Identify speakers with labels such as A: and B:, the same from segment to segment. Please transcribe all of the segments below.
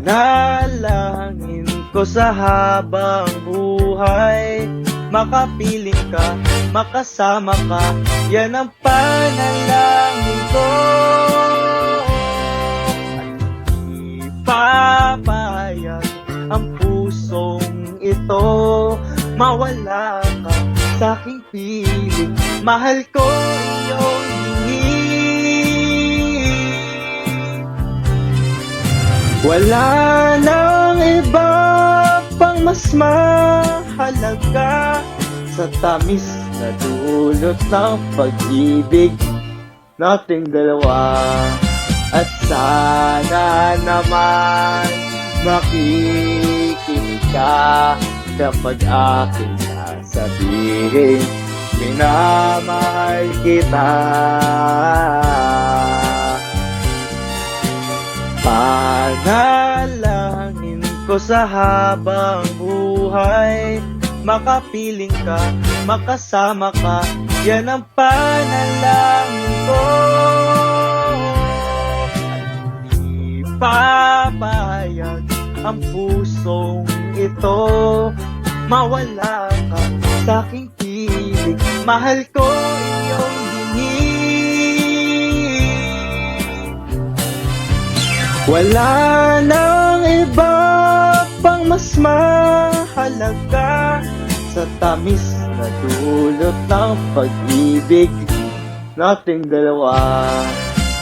A: Panalangin ko sa habang buhay, makapiling ka, makasama ka, yan ang panalangin ko. Ipapahayag ang pusong ito, mawala ka sa aking piling, mahal ko iyong wala nang iba pang mas mahalaga sa tamis na dulot ng pag-ibig nating dalawa. At sana naman makikinig ka kapag aking sasabihin minamahal kita. Panalangin ko sa habang buhay, makapiling ka, makasama ka, yan ang panalangin ko. Ipapahayag ang pusong ito, mawala ka sa aking piling, mahal ko iyong dinhi. Wala nang iba pang mas mahalaga sa tamis na dulot ng pag-ibig nating dalawa.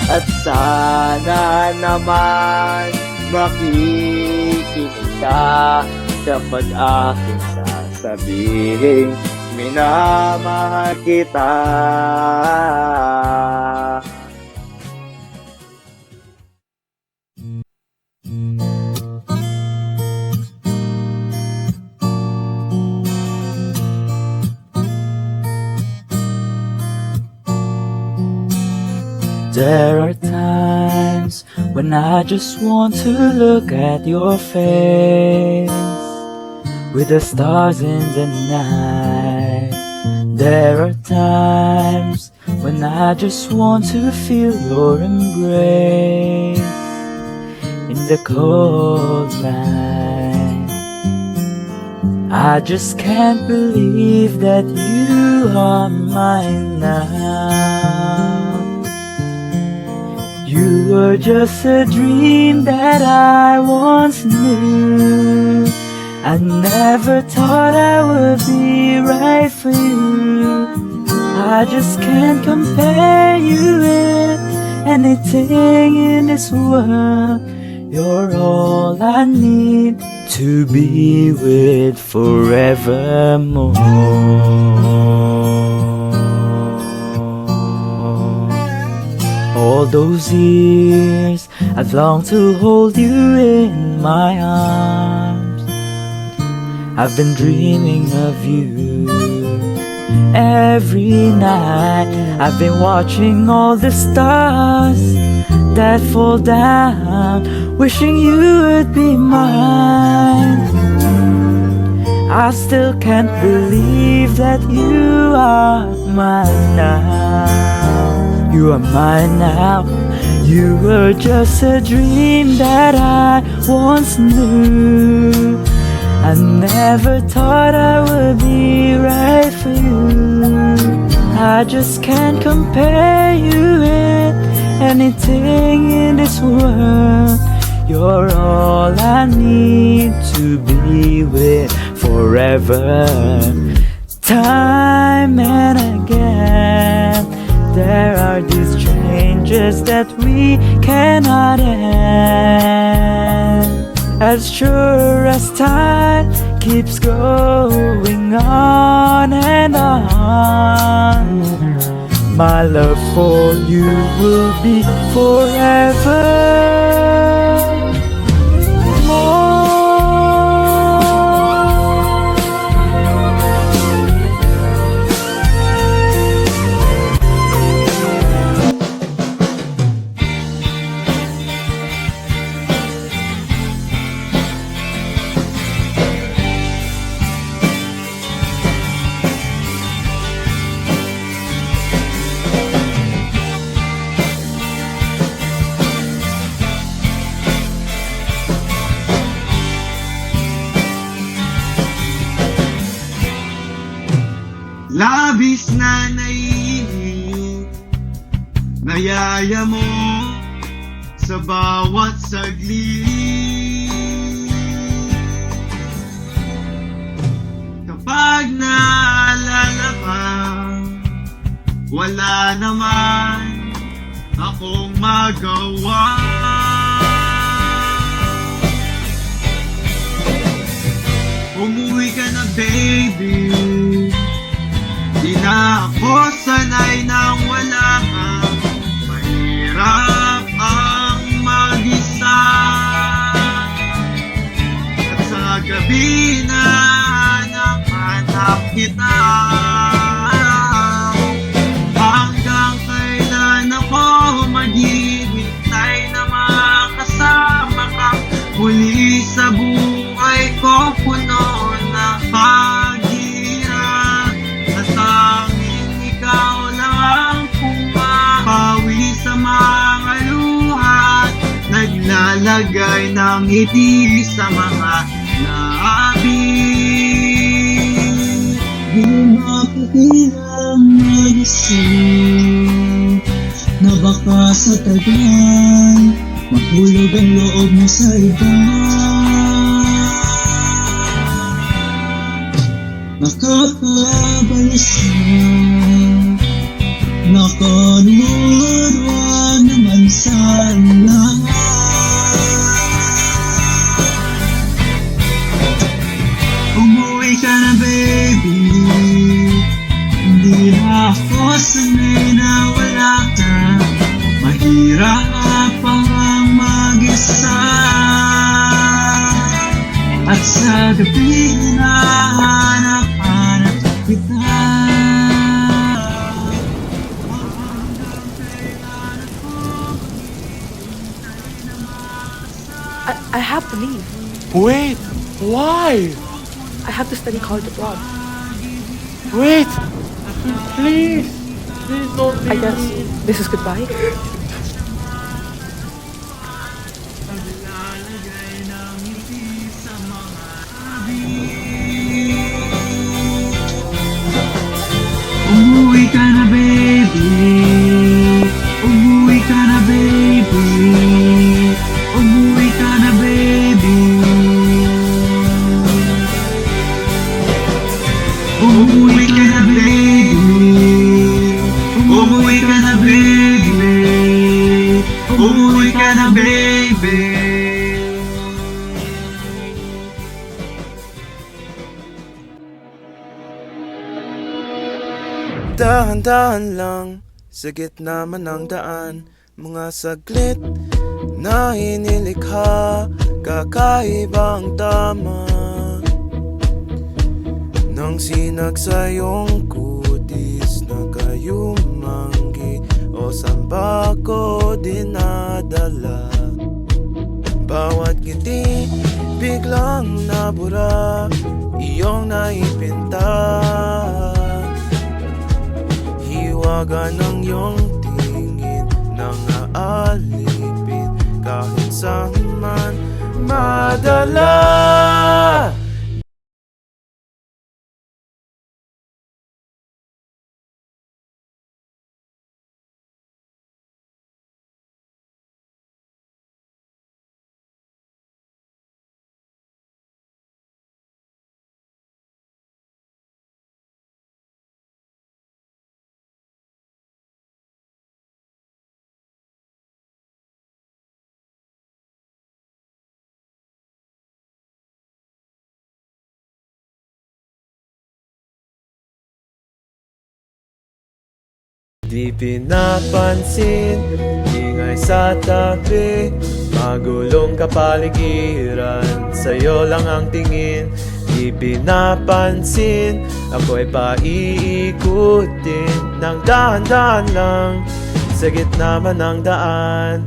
A: At sana naman makikinig ka kapag aking sasabihin minamahal kita.
B: There are times when I just want to look at your face with the stars in the night. There are times when I just want to feel your embrace in the cold night. I just can't believe that you are mine now. You were just a dream that I once knew. I never thought I would be right for you. I just can't compare you with anything in this world. You're all I need to be with forevermore. All those years I've longed to hold you in my arms. I've been dreaming of you every night. I've been watching all the stars that fall down, wishing you would be mine. I still can't believe that you are mine now. You are mine now. You were just a dream that I once knew. I never thought I would be right for you. I just can't compare you with anything in this world. You're all I need to be with forever. Time and again, there are these changes that we cannot end. As sure as time keeps going on and on, my love for you will be forever.
A: gaya mo sa bawat saglit. Kapag naalala ka, wala naman akong magawa. Umuwi ka na baby, di na ako sanay nang wala ka. Mahirap ang mag-isa, at sa gabi na hanap kita. Hanggang kailan ako maghihintay na makasama ka muli sa buhay ko, puno ng paghirap. At tanging ikaw lang ang pumapawi sa mga luha, naglalagay ng ngiti sa mga labi. Di mapigilang mag-isip na baka sa tagal mahulog ang loob mo sa iba. Nakakabalisa, nakaluluwa naman sana. Umuwi ka na baby, hindi na ako sanay na wala ka. Mahirap ang mag-isa, at sa gabi na hanap kita.
C: I have to leave.
B: Wait! Why?
C: I have to study college abroad.
B: Wait! Please! Please don't
C: I guess this is goodbye.
A: Umuwi ka na baby, umuwi ka na baby, umuwi ka na baby. Umuwi ka na baby, umuwi ka na baby, umuwi ka na baby.
D: Dahan-dahan lang sa gitna man ng daan, mga saglit na inilikha, kakaibang tama nang sinag sa iyong kutis na kayumanggi o samba ko dinadala. Bawat ngiti biglang nabura, iyong naipinta. Hiwaga ng iyong tingin nang aalipin kahit saan man madala. Di pinapansin, ingay sa tabi, magulong kapaligiran, sa'yo lang ang tingin. Di pinapansin, ako'y paiikutin ng dahan-dahan lang, sa gitna man ng daan.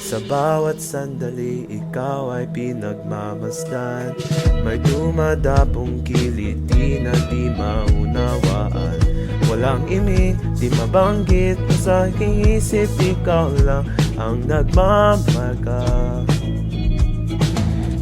D: Sa bawat sandali, ikaw ay pinagmamasdan. May dumadapong kiliti na di maunawaan. Walang imig, di mabanggit, sa aking isip ikaw lang ang nagmamarka.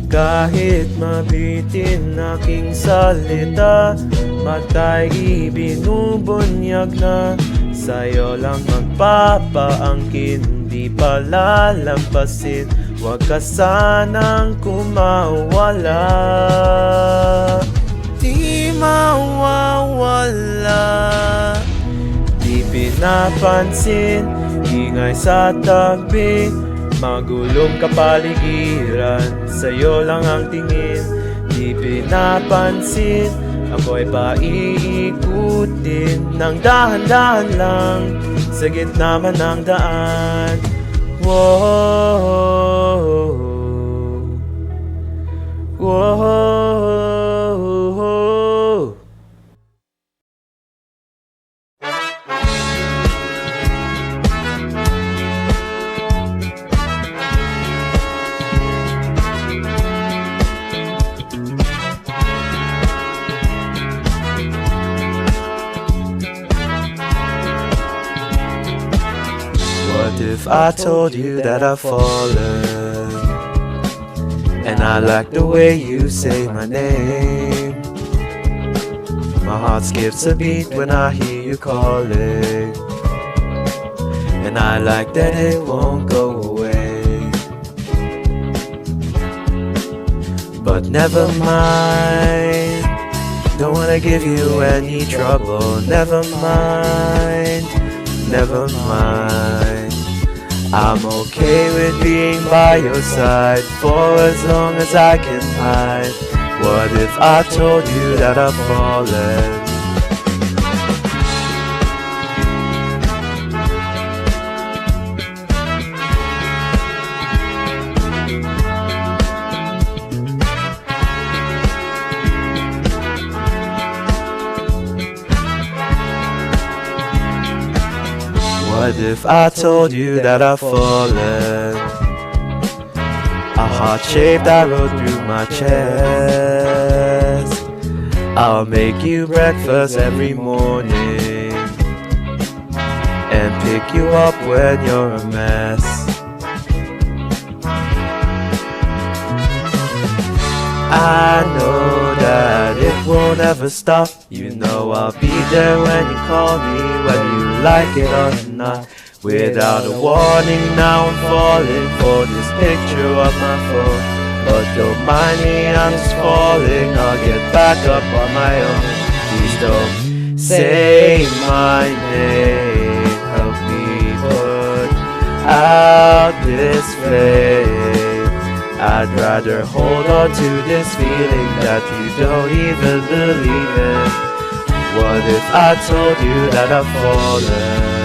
D: Kahit mabitin aking salita, mata'y ibinubunyag na sa'yo lang magpapaangkin, di palalampasin. Huwag ka sanang kumawala, di mawawala. Di pinapansin, ingay sa tabi, magulong kapaligiran, sa'yo lang ang tingin. Di pinapansin, ako'y paiikutin ng dahan-dahan lang sa gitna man ng daan. Whoa, whoa. What if I told you that I've fallen, and I like the way you say my name? My heart skips a beat when I hear you calling, and I like that it won't go away. But never mind, don't wanna give you any trouble. Never mind, never mind. I'm okay with being by your side for as long as I can hide. What if I told you that I've fallen? What if I told you that I've fallen? A heart-shaped arrow through my chest. I'll make you breakfast every morning and pick you up when you're a mess. I know that it won't ever stop. You know I'll be there when you call me, whether you like it or not. Without a warning, now I'm falling for this picture of my phone. But don't mind me, I'm just falling. I'll get back up on my own. Please don't say my name. Help me put out this flame. I'd rather hold on to this feeling that you don't even believe in. What if I told you that I've fallen?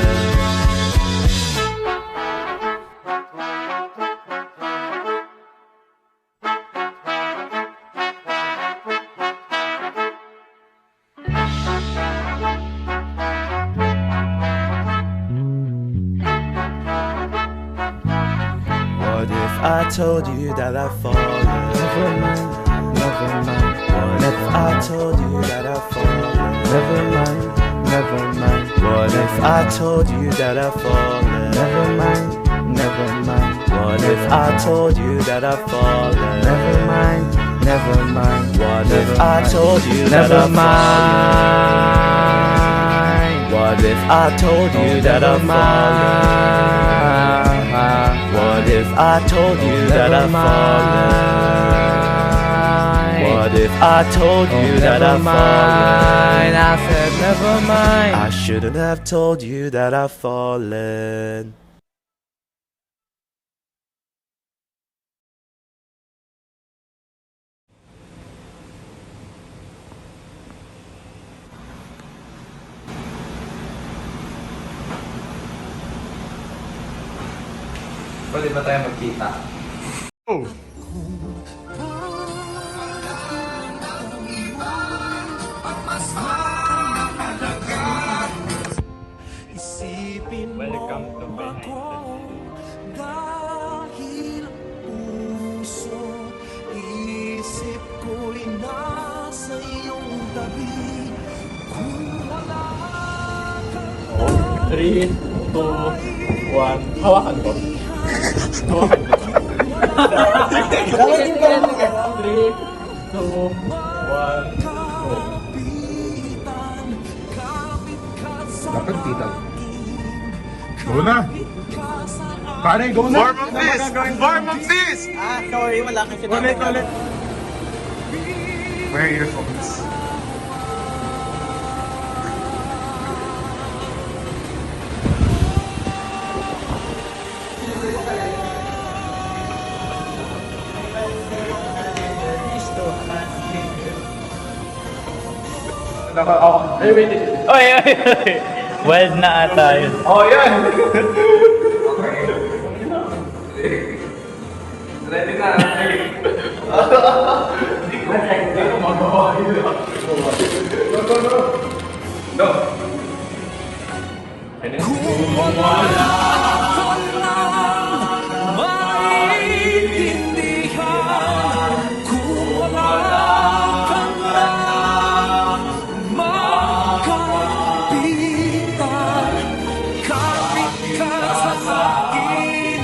D: What if I told you that I've fallen?
B: Never mind, never mind.
D: What if I told you that I've fallen?
B: Never mind, never mind.
D: What if I told you that I've fallen?
B: Never mind, never mind.
D: What if I told you that I've fallen?
B: Never mind, never mind.
D: What if I told you that
B: Never
D: I've fallen?
B: mind.
D: What if I told you that I've fallen? What if I told you that I've fallen? What if I told you that I've fallen?
B: I said never mind.
D: I shouldn't have told you that I've fallen.
E: Pwede ba tayo magkita?
F: Welcome to Benin.
G: Dahil puso, isip ko'y nasa iyong tabi. Kung wala ka
F: 3, 2, 1. Hawakan ko. Hawakan ko. 3, 2, 1, go.
E: Dapat kita.
F: Go na! Pare, go na!
D: Form of this! Form of this!
F: Sorry, wala kasi ulit.
D: Wear earphones.
E: Ay, wait.
B: Oy, oy, oy. Wild na ata yun.
E: Oh, yan! Ready na. No.
G: Kung wala ka lang maintindihan, kung wala ka lang makapitan, kapit ka sa akin,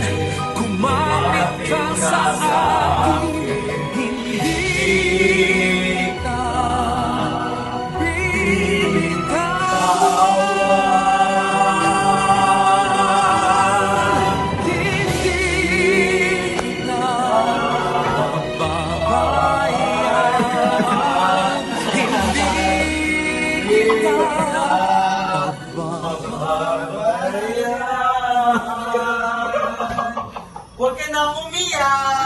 G: kumapit ka sa akin, hindi ka bibitawan. Hindi na pababayaan, hindi kita pababayaan.
A: Huwag ka na umiyak!